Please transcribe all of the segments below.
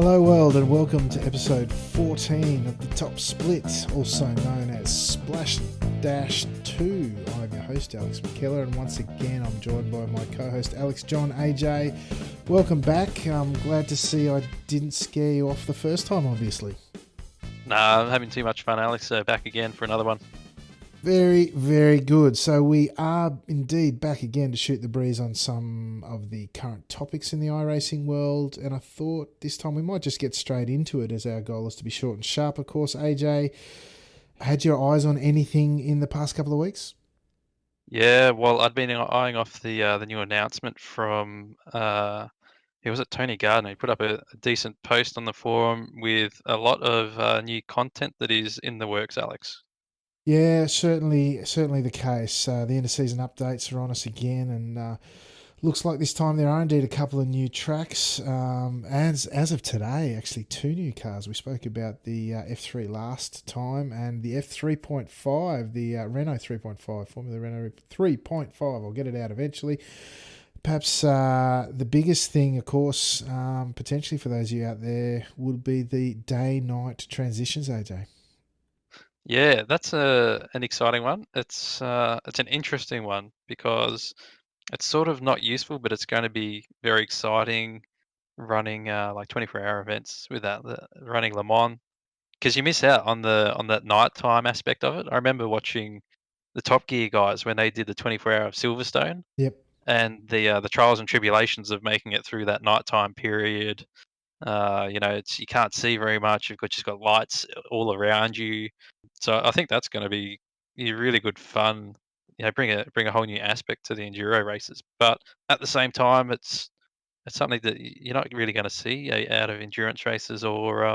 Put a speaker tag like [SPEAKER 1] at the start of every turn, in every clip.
[SPEAKER 1] Hello world and welcome to episode 14 of the Top Split, also known as Splash Dash 2. I'm your host Alex McKellar, and once again I'm joined by my co-host Alex John AJ. Welcome back. I'm glad to see I didn't scare you off the first time, obviously.
[SPEAKER 2] Nah, I'm having too much fun, Alex. So back again for another one.
[SPEAKER 1] Very, very good. So we are indeed back again to shoot the breeze on some of the current topics in the iRacing world, and I thought this time we might just get straight into it, as our goal is to be short and sharp, of course. AJ, had your eyes on anything in the past couple of weeks?
[SPEAKER 2] Yeah, well, I'd been eyeing off the new announcement from who was it? Tony Gardner. He put up a decent post on the forum with a lot of new content that is in the works, Alex.
[SPEAKER 1] Yeah, certainly the case. The end of season updates are on us again, and looks like this time there are indeed a couple of new tracks. As of today, actually, two new cars. We spoke about the F3 last time, and the F3.5, the Renault 3.5, Formula Renault 3.5. I'll get it out eventually. Perhaps the biggest thing, of course, potentially for those of you out there, would be the day-night transitions, AJ.
[SPEAKER 2] Yeah, that's an exciting one. It's an interesting one because it's sort of not useful, but it's going to be very exciting running like 24-hour events with running Le Mans. Because you miss out on that nighttime aspect of it. I remember watching the Top Gear guys when they did the 24-hour of Silverstone
[SPEAKER 1] Yep.
[SPEAKER 2] and the trials and tribulations of making it through that nighttime period. You can't see very much. You've just got lights all around you. So I think that's going to be really good fun. Bring a whole new aspect to the enduro races. But at the same time, it's something that you're not really going to see out of endurance races or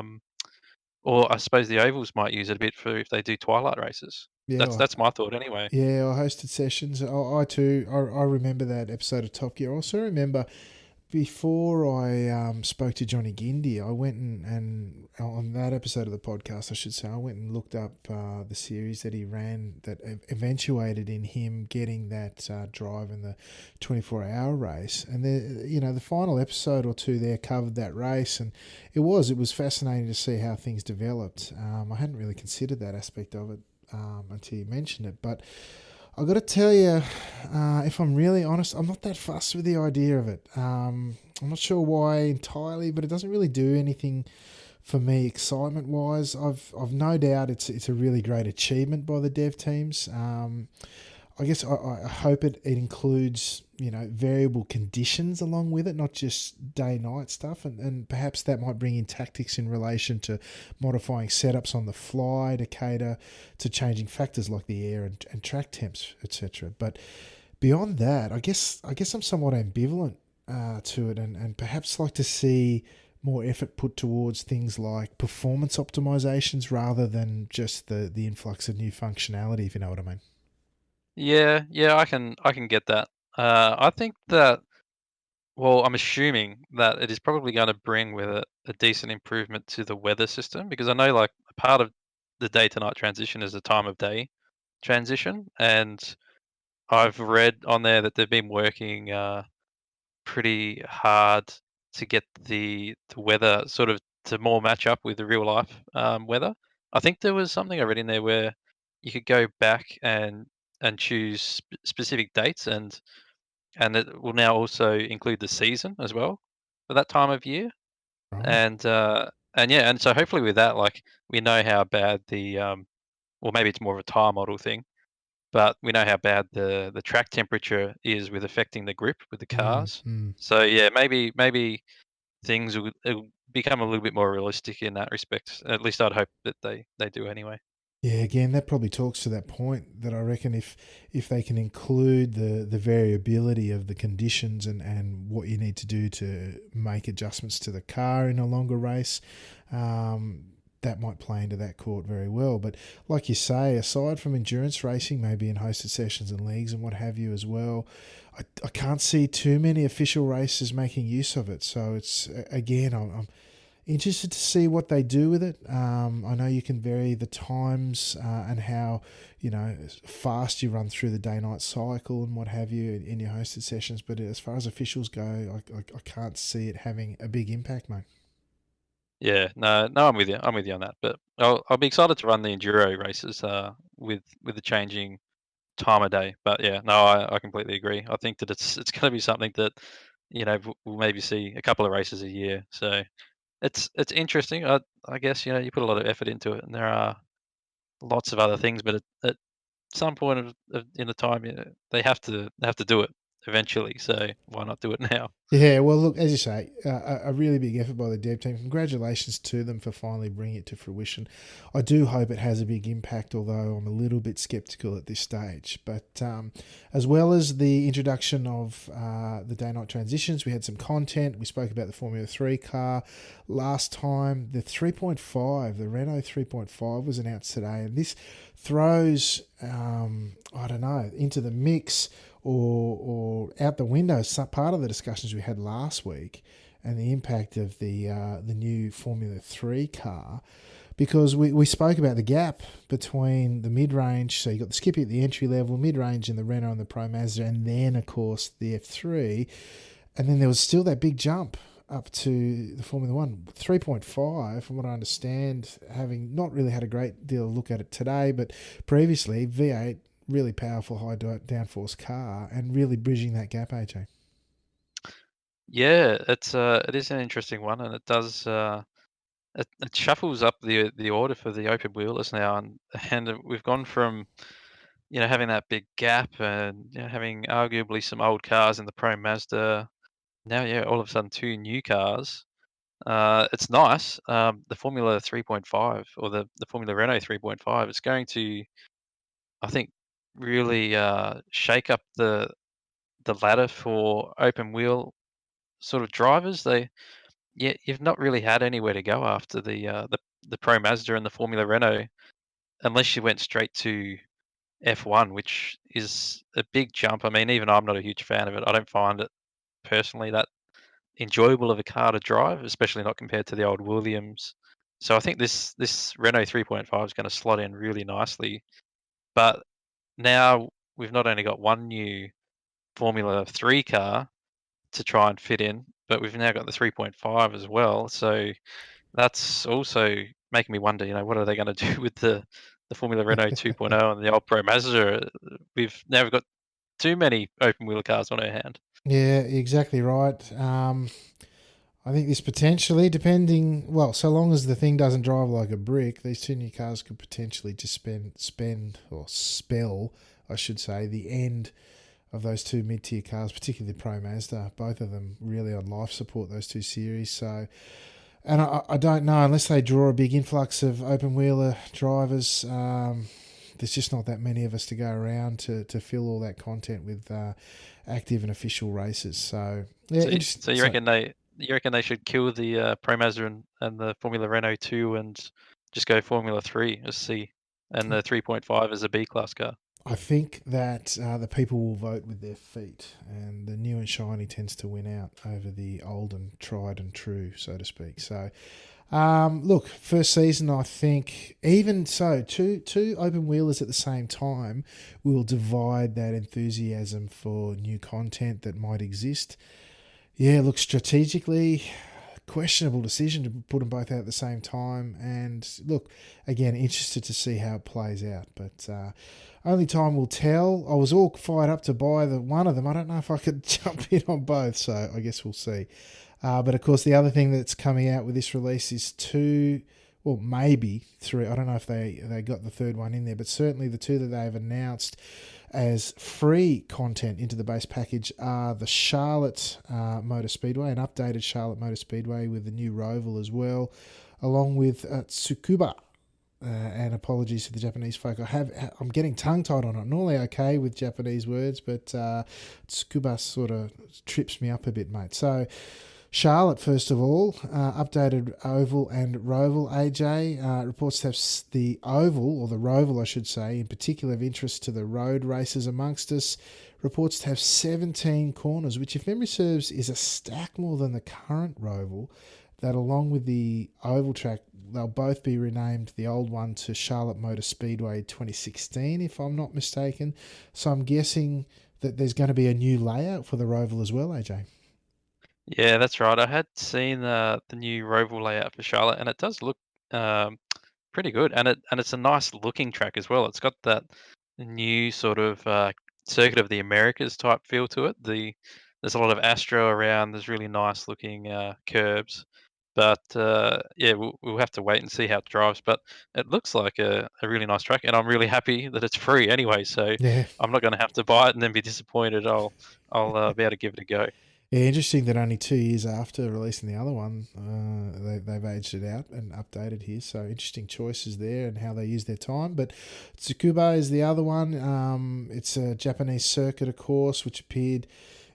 [SPEAKER 2] I suppose the ovals might use it a bit for if they do twilight races.
[SPEAKER 1] Yeah,
[SPEAKER 2] That's my thought anyway.
[SPEAKER 1] yeah, I hosted sessions. I too, I remember that episode of Top Gear. I also remember before I spoke to Johnny Gindi, I went and on that episode of the podcast, I should say, I went and looked up the series that he ran that eventuated in him getting that drive in the 24-hour race. And the final episode or two there covered that race, and it was fascinating to see how things developed. I hadn't really considered that aspect of it until you mentioned it, but I've got to tell you, if I'm really honest, I'm not that fussed with the idea of it. I'm not sure why entirely, but it doesn't really do anything for me excitement-wise. I've no doubt it's a really great achievement by the dev teams. I guess I hope it includes, variable conditions along with it, not just day-night stuff. And perhaps that might bring in tactics in relation to modifying setups on the fly to cater to changing factors like the air and track temps, etc. But beyond that, I guess I'm somewhat ambivalent to it, and perhaps like to see more effort put towards things like performance optimizations rather than just the influx of new functionality, if you know what I mean.
[SPEAKER 2] Yeah, I can get that. I think that well, I'm assuming that it is probably going to bring with it a decent improvement to the weather system because I know like a part of the day to night transition is the time of day transition, and I've read on there that they've been working pretty hard to get the weather sort of to more match up with the real life weather. I think there was something I read in there where you could go back and choose specific dates, and it will now also include the season as well for that time of year.
[SPEAKER 1] Right.
[SPEAKER 2] And yeah, and so hopefully with that, like we know how bad well maybe it's more of a tire model thing, but we know how bad the track temperature is with affecting the grip with the
[SPEAKER 1] Mm,
[SPEAKER 2] cars.
[SPEAKER 1] mm.
[SPEAKER 2] So yeah, maybe things will it'll become a little bit more realistic in that respect. At least I'd hope that they do anyway.
[SPEAKER 1] Yeah, again, that probably talks to that point that I reckon if they can include the variability of the conditions and what you need to do to make adjustments to the car in a longer race, that might play into that court very well. But like you say, aside from endurance racing, maybe in hosted sessions and leagues and what have you as well, I can't see too many official races making use of it. So it's, again, I'm interested to see what they do with it. I know you can vary the times and how fast you run through the day-night cycle and what have you in your hosted sessions. But as far as officials go, I can't see it having a big impact, mate.
[SPEAKER 2] Yeah, no, I'm with you. I'm with you on that. But I'll be excited to run the enduro races with the changing time of day. But yeah, no, I completely agree. I think that it's going to be something that we'll maybe see a couple of races a year. So it's interesting. I guess you put a lot of effort into it, and there are lots of other things. But at some point in the time, they have to do it eventually. So why not do it now?
[SPEAKER 1] Yeah, well, look, as you say, a really big effort by the dev team. Congratulations to them for finally bringing it to fruition. I do hope it has a big impact, although I'm a little bit skeptical at this stage. But as well as the introduction of the day-night transitions, we had some content. We spoke about the Formula 3 car last time. The 3.5, the Renault 3.5 was announced today, and this throws, I don't know, into the mix or out the window some part of the discussions we had last week and the impact of the new Formula 3 car, because we spoke about the gap between the mid-range, so you got the Skippy at the entry level, mid-range in the Renault and the Pro Mazda, and then of course the F3, and then there was still that big jump up to the Formula 1 3.5, from what I understand, having not really had a great deal of look at it today, but previously V8, really powerful high downforce car, and really bridging that gap, AJ.
[SPEAKER 2] Yeah, it is an interesting one, and it does it shuffles up the order for the open wheelers now, and we've gone from having that big gap and having arguably some old cars in the Pro Mazda. Now, yeah, all of a sudden two new cars. It's nice. The Formula 3.5 or the Formula Renault 3.5 is going to, I think, really shake up the ladder for open wheel sort of drivers. You've not really had anywhere to go after the Pro Mazda and the Formula Renault, unless you went straight to F1, which is a big jump. I mean, even I'm not a huge fan of it. I don't find it personally that enjoyable of a car to drive, especially not compared to the old Williams. So I think this Renault 3.5 is going to slot in really nicely. But now we've not only got one new Formula 3 car to try and fit in, but we've now got the 3.5 as well. So that's also making me wonder, what are they going to do with the Formula Renault 2.0 and the old Pro Mazda? We've now got too many open wheel cars on our hand.
[SPEAKER 1] Yeah, exactly right. I think this potentially, depending, well, so long as the thing doesn't drive like a brick, these two new cars could potentially just spend or spell, I should say, the end of those two mid-tier cars, particularly the Pro Mazda. Both of them really on life support, those two series. So, and I don't know, unless they draw a big influx of open wheeler drivers, there's just not that many of us to go around to fill all that content with active and official races. So yeah,
[SPEAKER 2] So,
[SPEAKER 1] interesting.
[SPEAKER 2] so you reckon they should kill the Pro Mazda and the Formula Renault 2 and just go Formula 3 as C, and the 3.5 as a B class car?
[SPEAKER 1] I think that the people will vote with their feet, and the new and shiny tends to win out over the old and tried and true, so to speak. So, look, first season, I think, even so, two open wheelers at the same time will divide that enthusiasm for new content that might exist. Yeah, look, strategically, questionable decision to put them both out at the same time. And look, again, interested to see how it plays out. But only time will tell. I was all fired up to buy the one of them. I don't know if I could jump in on both, so I guess we'll see. But of course, the other thing that's coming out with this release is two, well, maybe three. I don't know if they got the third one in there, but certainly the two that they've announced as free content into the base package are the Charlotte Motor Speedway, an updated Charlotte Motor Speedway with the new Roval as well, along with Tsukuba. And apologies to the Japanese folk. I'm getting tongue tied on it. Normally okay with Japanese words, but Tsukuba sort of trips me up a bit, mate. So Charlotte, first of all, updated Oval and Roval. AJ reports to have the Oval, or the Roval, I should say, in particular of interest to the road racers amongst us. Reports to have 17 corners, which, if memory serves, is a stack more than the current Roval. That, along with the oval track, they'll both be renamed, the old one to Charlotte Motor Speedway 2016, if I'm not mistaken. So I'm guessing that there's going to be a new layout for the Roval as well, AJ.
[SPEAKER 2] Yeah, that's right. I had seen the new Roval layout for Charlotte, and it does look um, pretty good, and it's a nice looking track as well. It's got that new sort of Circuit of the Americas type feel to it. There's a lot of Astro around. There's really nice looking curbs, but yeah, we'll have to wait and see how it drives. But it looks like a really nice track, and I'm really happy that it's free anyway. So
[SPEAKER 1] Yeah.
[SPEAKER 2] I'm not going to have to buy it and then be disappointed. I'll be able to give it a go.
[SPEAKER 1] Yeah, interesting that only 2 years after releasing the other one, they've aged it out and updated here. So interesting choices there and how they use their time. But Tsukuba is the other one. It's a Japanese circuit, of course, which appeared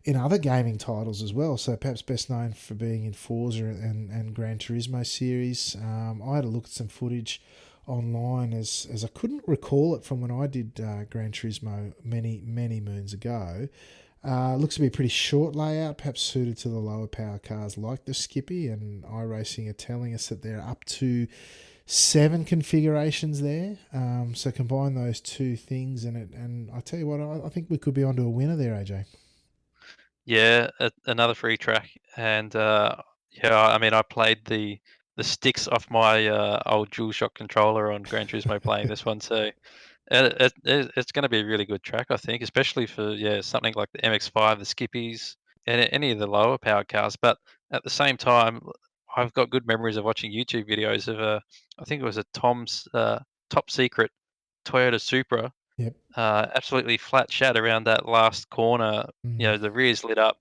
[SPEAKER 1] in other gaming titles as well. So perhaps best known for being in Forza and Gran Turismo series. I had a look at some footage online as I couldn't recall it from when I did Gran Turismo many moons ago. Looks to be a pretty short layout, perhaps suited to the lower power cars like the Skippy, and iRacing are telling us that they're up to 7 configurations there. So combine those two things, and I tell you what, I think we could be onto a winner there, AJ.
[SPEAKER 2] Yeah, another free track, and yeah, I mean, I played the sticks off my old DualShock controller on Gran Turismo playing this one, so it's going to be a really good track, I think, especially for yeah something like the MX-5, the Skippies, and any of the lower powered cars. But at the same time, I've got good memories of watching YouTube videos of I think it was a Tom's top secret Toyota Supra
[SPEAKER 1] Yep.
[SPEAKER 2] absolutely flat shat around that last corner. You
[SPEAKER 1] Mm.
[SPEAKER 2] know, the rear's lit up,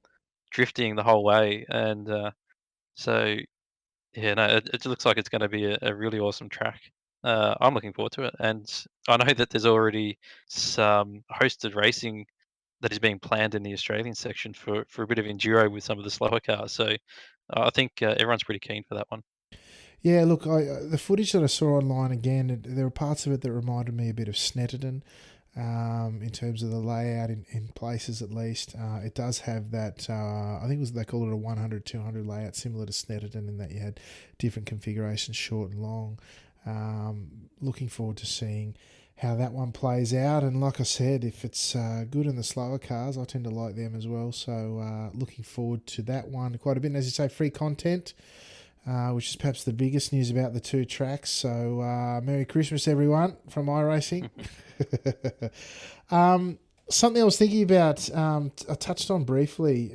[SPEAKER 2] drifting the whole way, and so yeah, no, it looks like it's going to be a really awesome track. I'm looking forward to it, and I know that there's already some hosted racing that is being planned in the Australian section for a bit of enduro with some of the slower cars. So I think everyone's pretty keen for that one.
[SPEAKER 1] Yeah, look, the footage that I saw online again, there were parts of it that reminded me a bit of Snetterton, in terms of the layout in places at least. It does have that, I think it was they call it a 100 200 layout, similar to Snetterton in that you had different configurations, short and long. Looking forward to seeing how that one plays out. And like I said, if it's good in the slower cars, I tend to like them as well. So looking forward to that one quite a bit. And as you say, free content, which is perhaps the biggest news about the two tracks. So, Merry Christmas, everyone, from iRacing. Something I was thinking about, I touched on briefly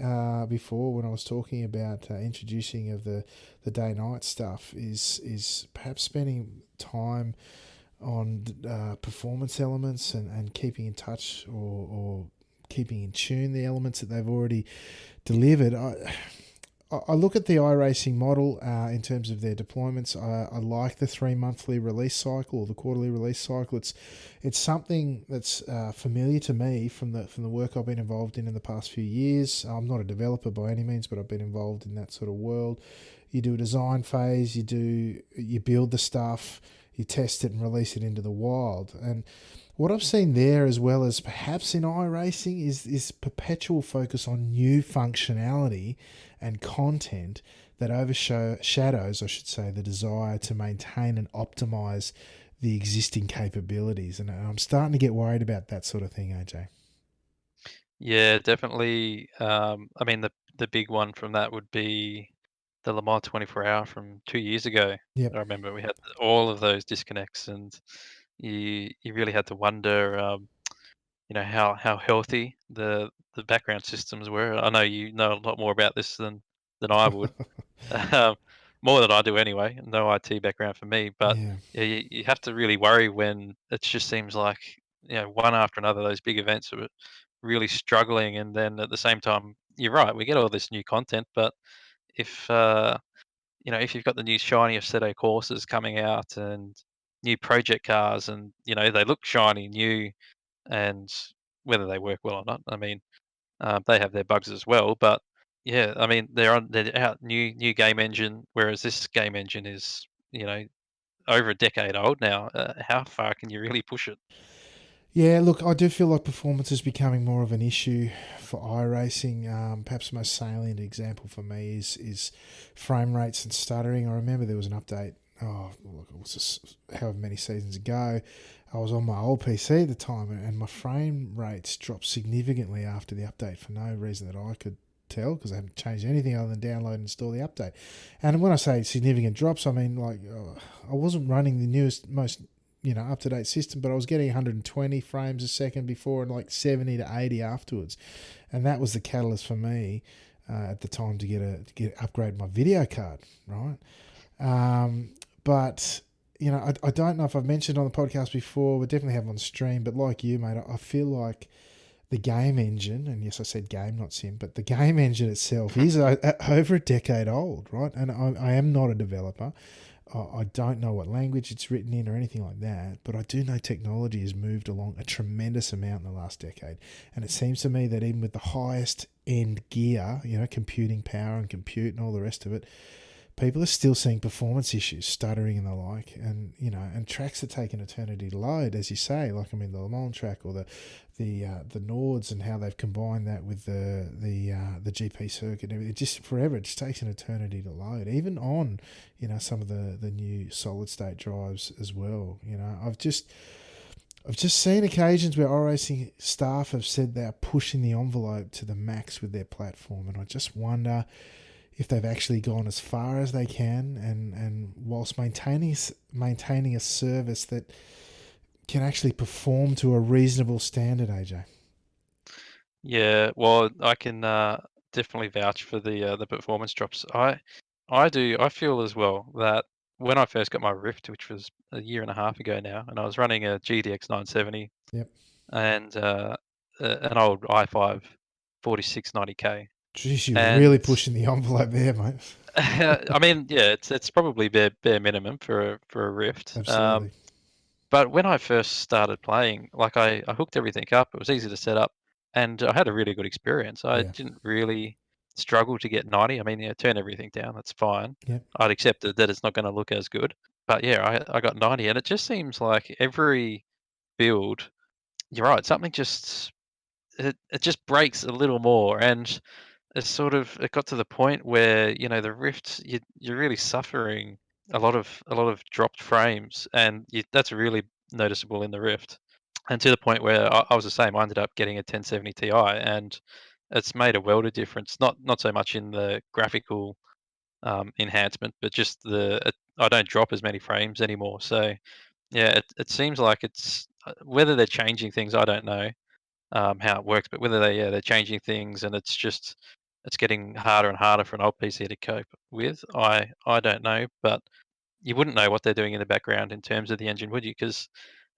[SPEAKER 1] before when I was talking about introducing of the day night stuff, is perhaps spending time on performance elements and keeping in touch or keeping in tune the elements that they've already delivered. I look at the iRacing model in terms of their deployments. I like the 3 monthly release cycle or the quarterly release cycle. It's something that's familiar to me from the work I've been involved in the past few years. I'm not a developer by any means, but I've been involved in that sort of world. You do a design phase, you build the stuff, you test it and release it into the wild. And what I've seen there, as well as perhaps in iRacing, is perpetual focus on new functionality and content that overshadows, I should say, the desire to maintain and optimize the existing capabilities. And I'm starting to get worried about that sort of thing, AJ.
[SPEAKER 2] Yeah, definitely. I mean, the big one from that would be the Le Mans 24 hour from 2 years ago.
[SPEAKER 1] Yep.
[SPEAKER 2] I remember we had all of those disconnects, and you really had to wonder, you know, how healthy the background systems were. I know you know a lot more about this than I would, um, more than I do anyway. No IT background for me, but
[SPEAKER 1] Yeah.
[SPEAKER 2] yeah, you have to really worry when it just seems like one after another those big events are really struggling, and then at the same time, you're right, we get all this new content, but if if you've got the new shiny Assetto courses coming out and new project cars, and they look shiny, new, and whether they work well or not, I mean, they have their bugs as well. But yeah, I mean, they're out new game engine, whereas this game engine is over a decade old now. How far can you really push it?
[SPEAKER 1] Yeah, look, I do feel like performance is becoming more of an issue for iRacing. Perhaps the most salient example for me is frame rates and stuttering. I remember there was an update. Oh, look, it was just however many seasons ago. I was on my old PC at the time, and my frame rates dropped significantly after the update for no reason that I could tell because I haven't changed anything other than download and install the update. And when I say significant drops, I mean like I wasn't running the newest, most up to date system, but I was getting 120 frames a second before and like 70 to 80 afterwards, and that was the catalyst for me at the time to get upgrade my video card, right? But I don't know if I've mentioned on the podcast before. We definitely have on stream, but like you, mate, I feel like the game engine, and yes, I said game, not sim, but the game engine itself is over a decade old, right? And I am not a developer. I don't know what language it's written in or anything like that, but I do know technology has moved along a tremendous amount in the last decade. And it seems to me that even with the highest end gear, computing power and compute and all the rest of it, people are still seeing performance issues, stuttering and the like, and tracks that take an eternity to load, as you say, like the Le Mans track or the Nords, and how they've combined that with the GP circuit and everything. It just forever, it just takes an eternity to load, even on some of the new solid state drives as well. I've just seen occasions where iRacing staff have said they're pushing the envelope to the max with their platform, and I just wonder if they've actually gone as far as they can, and whilst maintaining a service that can actually perform to a reasonable standard, AJ.
[SPEAKER 2] Yeah, well, I can definitely vouch for the performance drops. I feel as well that when I first got my Rift, which was a year and a half ago now, and I was running a GTX 970
[SPEAKER 1] Yep.
[SPEAKER 2] and an old i5 4690K,
[SPEAKER 1] Geez, you're really
[SPEAKER 2] and
[SPEAKER 1] pushing the envelope there, mate.
[SPEAKER 2] I mean, yeah, it's probably bare minimum for a Rift.
[SPEAKER 1] Absolutely.
[SPEAKER 2] But when I first started playing, like I hooked everything up. It was easy to set up, and I had a really good experience. I
[SPEAKER 1] Yeah.
[SPEAKER 2] didn't really struggle to get 90. I mean, yeah, turn everything down. That's fine.
[SPEAKER 1] Yep.
[SPEAKER 2] I'd accepted that it's not going to look as good. But yeah, I got 90, and it just seems like every build, you're right. Something just it just breaks a little more, and it got to the point where the Rift you're really suffering a lot of dropped frames, and that's really noticeable in the Rift. And to the point where I was the same. I ended up getting a 1070 Ti, and it's made a world of difference. Not so much in the graphical enhancement, but just I don't drop as many frames anymore. So yeah, it seems like it's whether they're changing things, I don't know how it works, but whether they're changing things and it's getting harder and harder for an old PC to cope with, I don't know, but you wouldn't know what they're doing in the background in terms of the engine, would you? Because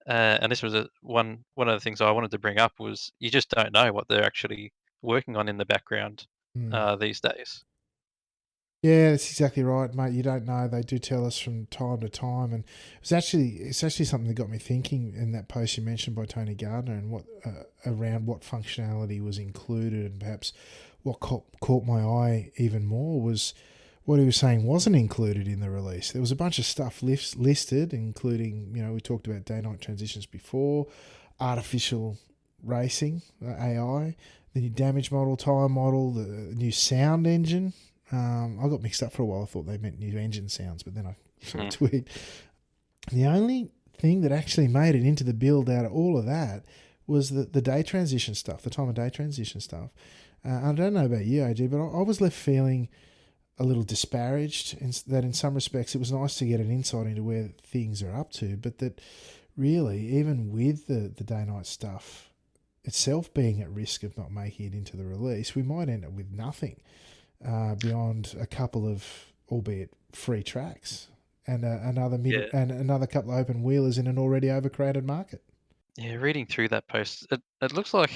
[SPEAKER 2] and this was one of the things I wanted to bring up was you just don't know what they're actually working on in the background
[SPEAKER 1] Mm.
[SPEAKER 2] these days.
[SPEAKER 1] Yeah, that's exactly right, mate. You don't know. They do tell us from time to time, and it's actually something that got me thinking in that post you mentioned by Tony Gardner, and what around what functionality was included, and perhaps what caught my eye even more was what he was saying wasn't included in the release. There was a bunch of stuff listed, including we talked about day-night transitions before, artificial racing, AI, the new damage model, time model, the new sound engine. I got mixed up for a while. I thought they meant new engine sounds, but then I sort of
[SPEAKER 2] Hmm.
[SPEAKER 1] tweaked. The only thing that actually made it into the build out of all of that was the day transition stuff, the time of day transition stuff. I don't know about you, AG, but I was left feeling a little disparaged in that in some respects it was nice to get an insight into where things are up to, but that really, even with the day-night stuff itself being at risk of not making it into the release, we might end up with nothing beyond a couple of, albeit free tracks, and
[SPEAKER 2] Yeah,
[SPEAKER 1] another couple of open wheelers in an already overcrowded market.
[SPEAKER 2] yeah. Reading through that post, it looks like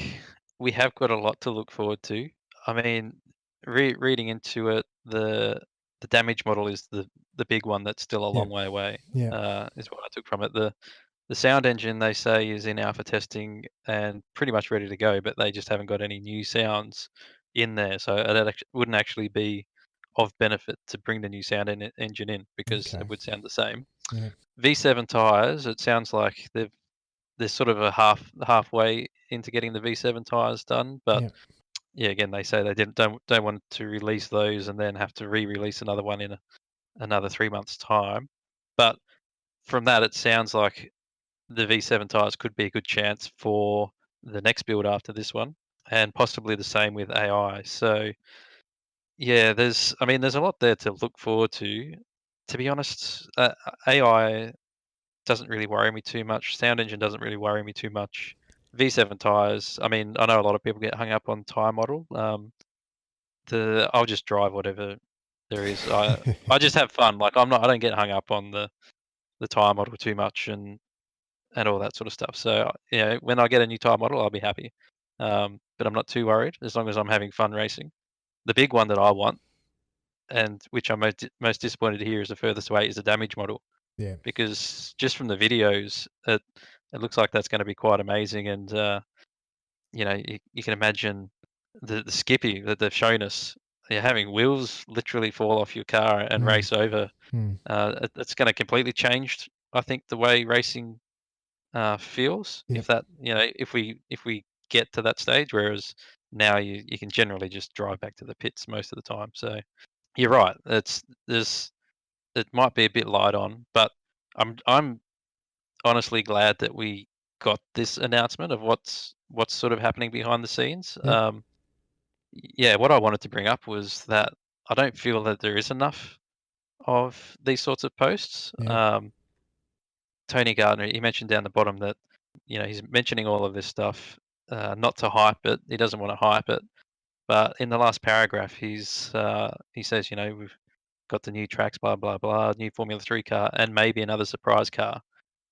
[SPEAKER 2] we have got a lot to look forward to. I mean, reading into it, the damage model is the big one that's still a
[SPEAKER 1] Yeah,
[SPEAKER 2] long way away.
[SPEAKER 1] yeah,
[SPEAKER 2] Is what I took from it. The sound engine they say is in alpha testing and pretty much ready to go, but they just haven't got any new sounds in there. So wouldn't actually be of benefit to bring the new engine in because
[SPEAKER 1] okay,
[SPEAKER 2] it would sound the same.
[SPEAKER 1] yeah,
[SPEAKER 2] V7 tires, it sounds like they're sort of a halfway into getting the V7 tires done, but
[SPEAKER 1] yeah,
[SPEAKER 2] yeah, again, they say they don't want to release those and then have to re-release another one in another 3 months' time. But from that, it sounds like the V7 tires could be a good chance for the next build after this one, and possibly the same with AI. So yeah, there's a lot there to look forward to. To be honest, AI doesn't really worry me too much. Sound engine doesn't really worry me too much. V7 tires. I mean, I know a lot of people get hung up on tire model. I'll just drive whatever there is. I just have fun. Like I don't get hung up on the tire model too much and all that sort of stuff. So yeah, when I get a new tire model, I'll be happy. But I'm not too worried as long as I'm having fun racing. The big one that I want, and which I'm most disappointed to hear is the furthest away, is the damage model,
[SPEAKER 1] Yeah,
[SPEAKER 2] because just from the videos, it looks like that's going to be quite amazing. And you can imagine the Skippy that they've shown us. You're having wheels literally fall off your car and
[SPEAKER 1] mm,
[SPEAKER 2] race over.
[SPEAKER 1] mm,
[SPEAKER 2] It's going to completely change, I think, the way racing feels.
[SPEAKER 1] yeah,
[SPEAKER 2] If that, if we get to that stage, whereas now you can generally just drive back to the pits most of the time. So you're right. It might be a bit light on, but I'm honestly glad that we got this announcement of what's sort of happening behind the scenes.
[SPEAKER 1] yeah,
[SPEAKER 2] Yeah, what I wanted to bring up was that I don't feel that there is enough of these sorts of posts.
[SPEAKER 1] yeah.
[SPEAKER 2] Tony Gardner, he mentioned down the bottom that he's mentioning all of this stuff, not to hype it. He doesn't want to hype it, but in the last paragraph, he says, we've got the new tracks, blah blah blah, new Formula 3 car, and maybe another surprise car.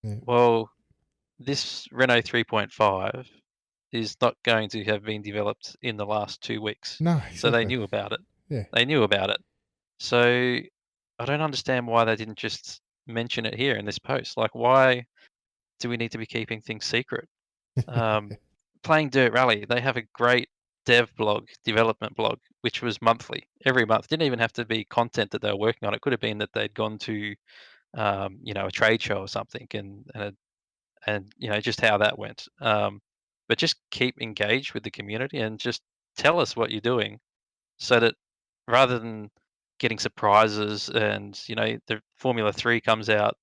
[SPEAKER 1] Yeah.
[SPEAKER 2] Well, this Renault 3.5 is not going to have been developed in the last 2 weeks,
[SPEAKER 1] No,
[SPEAKER 2] so they
[SPEAKER 1] exactly.
[SPEAKER 2] knew about it.
[SPEAKER 1] Yeah.
[SPEAKER 2] They knew about it. So I don't understand why they didn't just mention it here in this post. Like, why do we need to be keeping things secret? Um, Playing Dirt Rally, they have a great dev blog, development blog, which was monthly, every month. Didn't even have to be content that they were working on. It could have been that they'd gone to, a trade show or something, and just how that went. But just keep engaged with the community and just tell us what you're doing, so that rather than getting surprises and the Formula 3 comes out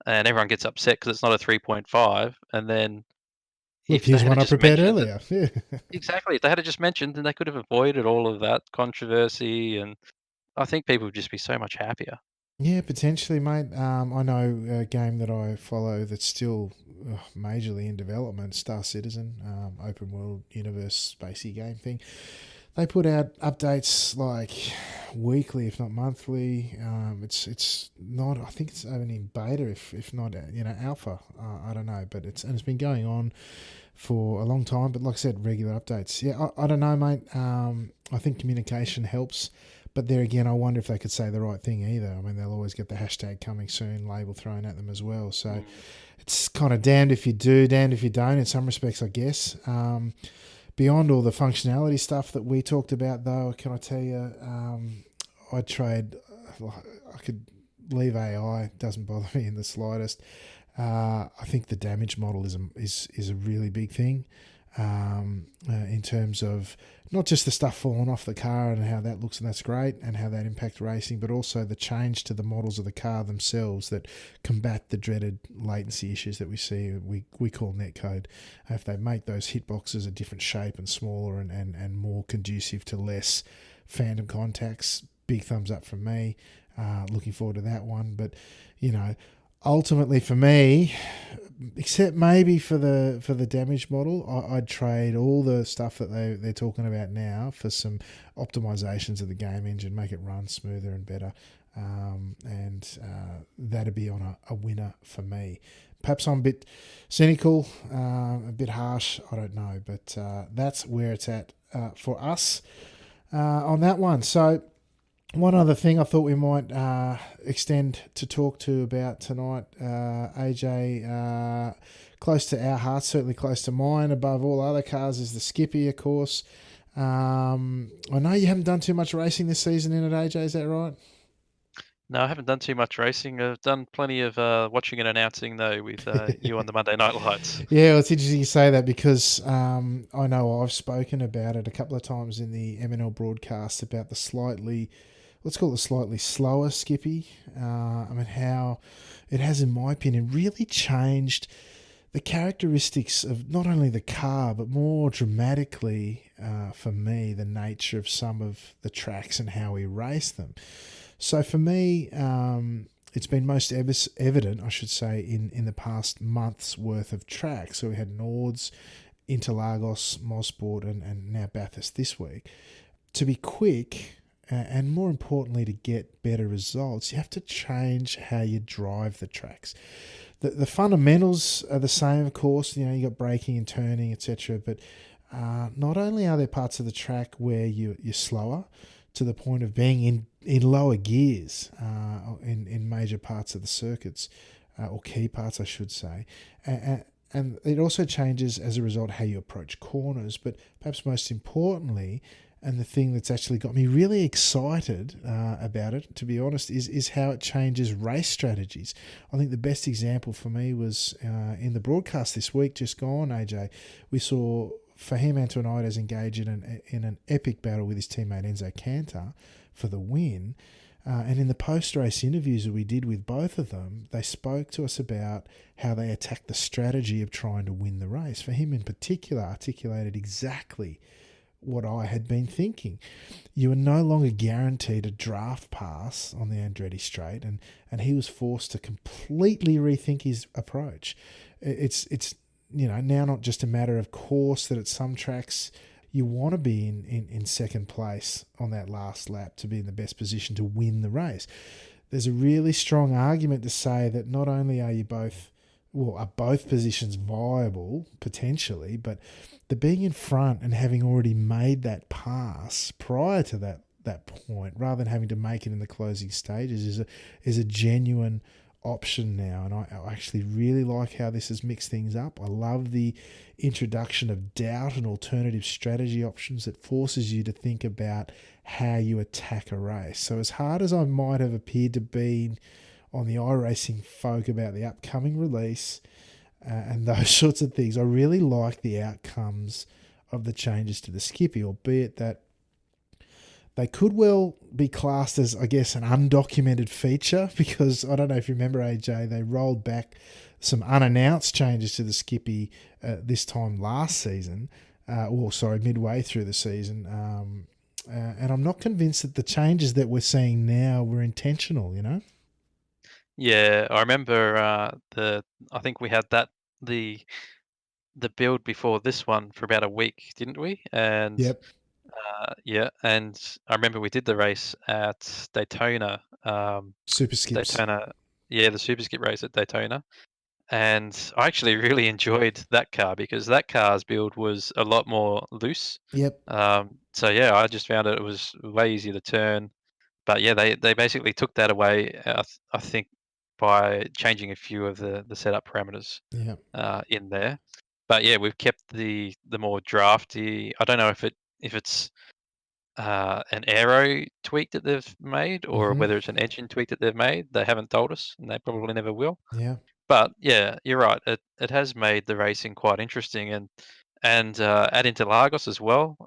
[SPEAKER 2] and everyone gets upset because it's not a 3.5, and then
[SPEAKER 1] Look,
[SPEAKER 2] if they
[SPEAKER 1] here's
[SPEAKER 2] had
[SPEAKER 1] one I
[SPEAKER 2] just
[SPEAKER 1] prepared
[SPEAKER 2] mentioned it.
[SPEAKER 1] earlier. Yeah.
[SPEAKER 2] Exactly, if they had just mentioned, then they could have avoided all of that controversy, and I think people would just be so much happier.
[SPEAKER 1] Yeah, potentially, mate. I know a game that I follow that's still majorly in development, Star Citizen, open world universe spacey game thing. They put out updates like weekly, if not monthly. It's not. I think it's only in beta, if not alpha. I don't know, but it's been going on for a long time. But like I said, regular updates. Yeah, I don't know, mate. I think communication helps. But there again, I wonder if they could say the right thing either. I mean, they'll always get the hashtag coming soon label thrown at them as well. So
[SPEAKER 2] Mm.
[SPEAKER 1] it's kind of damned if you do, damned if you don't in some respects, I guess. Beyond all the functionality stuff that we talked about, though, can I tell you, I'd trade, I could leave AI, doesn't bother me in the slightest. I think the damage model is a really big thing in terms of not just the stuff falling off the car and how that looks, and that's great, and how that impacts racing, but also the change to the models of the car themselves that combat the dreaded latency issues that we see. We call netcode. If they make those hitboxes a different shape and smaller and more conducive to less phantom contacts, big thumbs up from me. Looking forward to that one. But ultimately for me, except maybe for the damage model, I'd trade all the stuff that they're talking about now for some optimizations of the game engine, make it run smoother and better, and that'd be on a winner for me. Perhaps I'm a bit cynical, a bit harsh, I don't know, but that's where it's at for us on that one. So one other thing I thought we might extend to talk to about tonight, AJ, close to our hearts, certainly close to mine, above all other cars, is the Skippy, of course. I know you haven't done too much racing this season in it, AJ, is that right?
[SPEAKER 2] No, I haven't done too much racing. I've done plenty of watching and announcing, though, with you on the Monday Night Lights.
[SPEAKER 1] Yeah, well, it's interesting you say that because I know I've spoken about it a couple of times in the MNL broadcast about the slightly, let's call it slightly slower Skippy. I mean, how it has, in my opinion, really changed the characteristics of not only the car, but more dramatically for me, the nature of some of the tracks and how we race them. So for me, it's been most evident, I should say, in the past month's worth of tracks. So we had Nords, Interlagos, Mosport, and now Bathurst this week. To be quick, and more importantly, to get better results, you have to change how you drive the tracks. The fundamentals are the same, of course. You know, you got braking and turning, etc. But not only are there parts of the track where you're slower to the point of being in lower gears in major parts of the circuits, or key parts, I should say. And it also changes as a result how you approach corners. But perhaps most importantly, and the thing that's actually got me really excited about it, to be honest, is how it changes race strategies. I think the best example for me was in the broadcast this week, just gone, AJ. We saw Fahim Antonides engage in an epic battle with his teammate Enzo Cantor for the win. And in the post-race interviews that we did with both of them, they spoke to us about how they attacked the strategy of trying to win the race. For him in particular, articulated exactly what I had been thinking. You are no longer guaranteed a draft pass on the Andretti Straight, and he was forced to completely rethink his approach. It's now not just a matter of course that at some tracks you want to be in second place on that last lap to be in the best position to win the race. There's a really strong argument to say that not only are both positions viable potentially, but the being in front and having already made that pass prior to that point, rather than having to make it in the closing stages, is a genuine option now. And I actually really like how this has mixed things up. I love the introduction of doubt and alternative strategy options that forces you to think about how you attack a race. So as hard as I might have appeared to be on the iRacing folk about the upcoming release and those sorts of things, I really like the outcomes of the changes to the Skippy, albeit that they could well be classed as, I guess, an undocumented feature, because I don't know if you remember, AJ, they rolled back some unannounced changes to the Skippy this time last season, midway through the season. And I'm not convinced that the changes that we're seeing now were intentional, you know?
[SPEAKER 2] Yeah, I remember I think we had the the build before this one for about a week, didn't we? And
[SPEAKER 1] Yep.
[SPEAKER 2] yeah, and I remember we did the race at Daytona.
[SPEAKER 1] Super skips.
[SPEAKER 2] Daytona, yeah, the Super Skip race at Daytona. And I actually really enjoyed that car because that car's build was a lot more loose.
[SPEAKER 1] Yep.
[SPEAKER 2] So yeah, I just found it was way easier to turn. But yeah, they basically took that away. I think by changing a few of the setup parameters
[SPEAKER 1] Yep.
[SPEAKER 2] in there. But yeah, we've kept the more drafty. I don't know if it's an aero tweak that they've made or
[SPEAKER 1] Mm-hmm.
[SPEAKER 2] whether it's an engine tweak that they've made. They haven't told us, and they probably never will.
[SPEAKER 1] Yeah.
[SPEAKER 2] But yeah, you're right. It has made the racing quite interesting, and at Interlagos as well.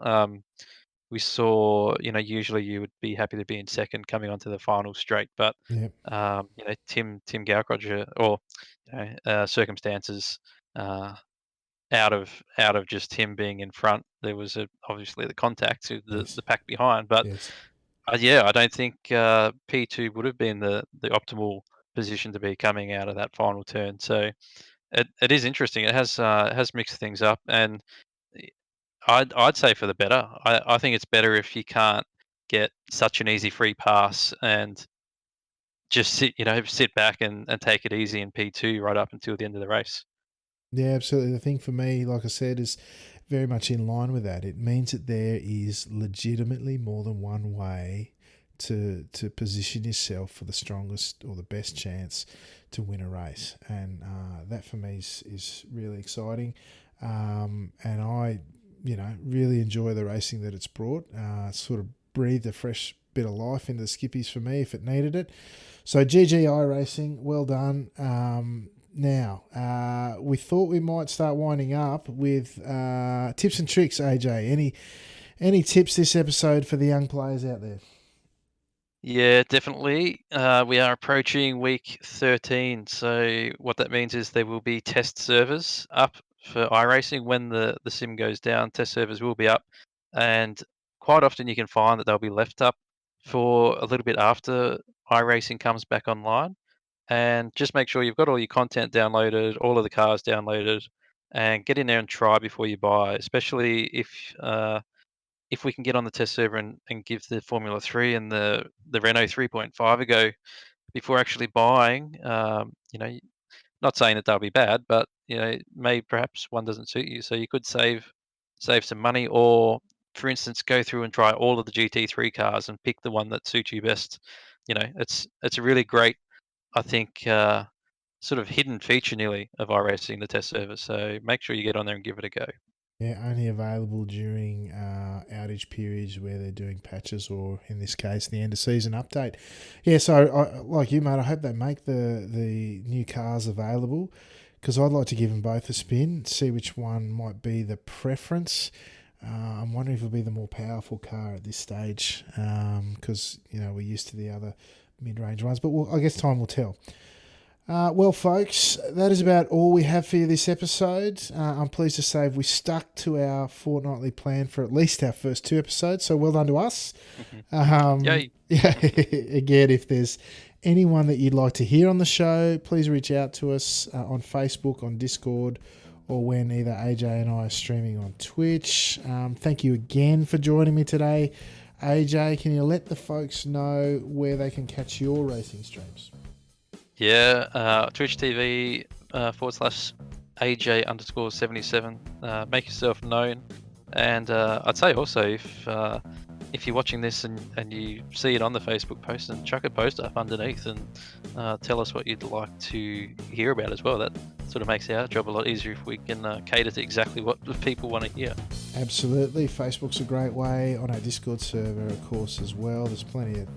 [SPEAKER 2] We saw, usually you would be happy to be in second coming onto the final straight, but
[SPEAKER 1] Yep.
[SPEAKER 2] Tim Gaukroger or circumstances uh, out of just him being in front. There was obviously the contact to
[SPEAKER 1] Yes.
[SPEAKER 2] the pack behind, but
[SPEAKER 1] Yes.
[SPEAKER 2] yeah, I don't think P2 would have been the optimal position to be coming out of that final turn. So it is interesting. It has mixed things up, and I'd say for the better. I think it's better if you can't get such an easy free pass and just sit back and take it easy in P2 right up until the end of the race.
[SPEAKER 1] Yeah, absolutely. The thing for me, like I said, is very much in line with that. It means that there is legitimately more than one way to position yourself for the strongest or the best chance to win a race, and that for me is really exciting. And I, really enjoy the racing that it's brought. Sort of breathed a fresh bit of life into the Skippies for me if it needed it. So GGI Racing, well done. Now, we thought we might start winding up with tips and tricks, AJ. Any tips this episode for the young players out there?
[SPEAKER 2] Yeah, definitely. We are approaching week 13. So what that means is there will be test servers up for iRacing when the sim goes down. Test servers will be up, and quite often you can find that they'll be left up for a little bit after iRacing comes back online. And just make sure you've got all your content downloaded, all of the cars downloaded, and get in there and try before you buy. Especially if we can get on the test server and give the Formula 3 and the Renault 3.5 a go before actually buying, not saying that they'll be bad, but, may perhaps one doesn't suit you. So you could save some money or, for instance, go through and try all of the GT3 cars and pick the one that suits you best. It's a really great, I think, sort of hidden feature nearly of iRacing, the test server. So make sure you get on there and give it a go.
[SPEAKER 1] Yeah, only available during outage periods where they're doing patches, or in this case, the end of season update. Yeah, so like you, mate, I hope they make the new cars available, because I'd like to give them both a spin, see which one might be the preference. I'm wondering if it'll be the more powerful car at this stage, because we're used to the other mid-range ones, but I guess time will tell. Well, folks, that is about all we have for you this episode. I'm pleased to say we stuck to our fortnightly plan for at least our first 2 episodes, so well done to us.
[SPEAKER 2] Yay.
[SPEAKER 1] Yeah, again, if there's anyone that you'd like to hear on the show, please reach out to us on Facebook, on Discord, or when either AJ and I are streaming on Twitch. Thank you again for joining me today. AJ, can you let the folks know where they can catch your racing streams?
[SPEAKER 2] Yeah, Twitch TV /AJ _ 77. Make yourself known, and I'd say also if you're watching this and you see it on the Facebook post, and chuck a post up underneath and tell us what you'd like to hear about as well. That sort of makes our job a lot easier if we can cater to exactly what the people want to hear.
[SPEAKER 1] Absolutely. Facebook's a great way. On our Discord server, of course, as well. There's plenty of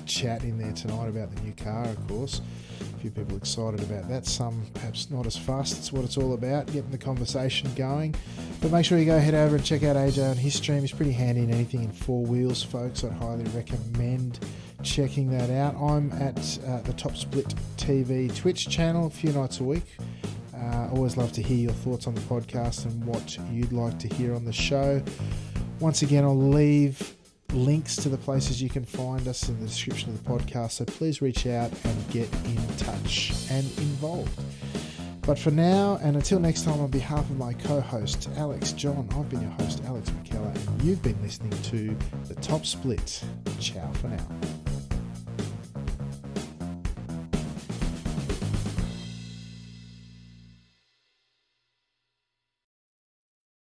[SPEAKER 1] chat in there tonight about the new car, of course. A few people excited about that. Some perhaps not as fast. It's what it's all about, getting the conversation going. But make sure you go head over and check out AJ on his stream. He's pretty handy in anything in 4 wheels, folks. I'd highly recommend checking that out. I'm at the Top Split TV Twitch channel a few nights a week. Always love to hear your thoughts on the podcast and what you'd like to hear on the show. Once again, I'll leave links to the places you can find us in the description of the podcast, so please reach out and get in touch and involved. But for now, and until next time, on behalf of my co-host Alex John, I've been your host Alex McKellar, and you've been listening to The Top Split. Ciao for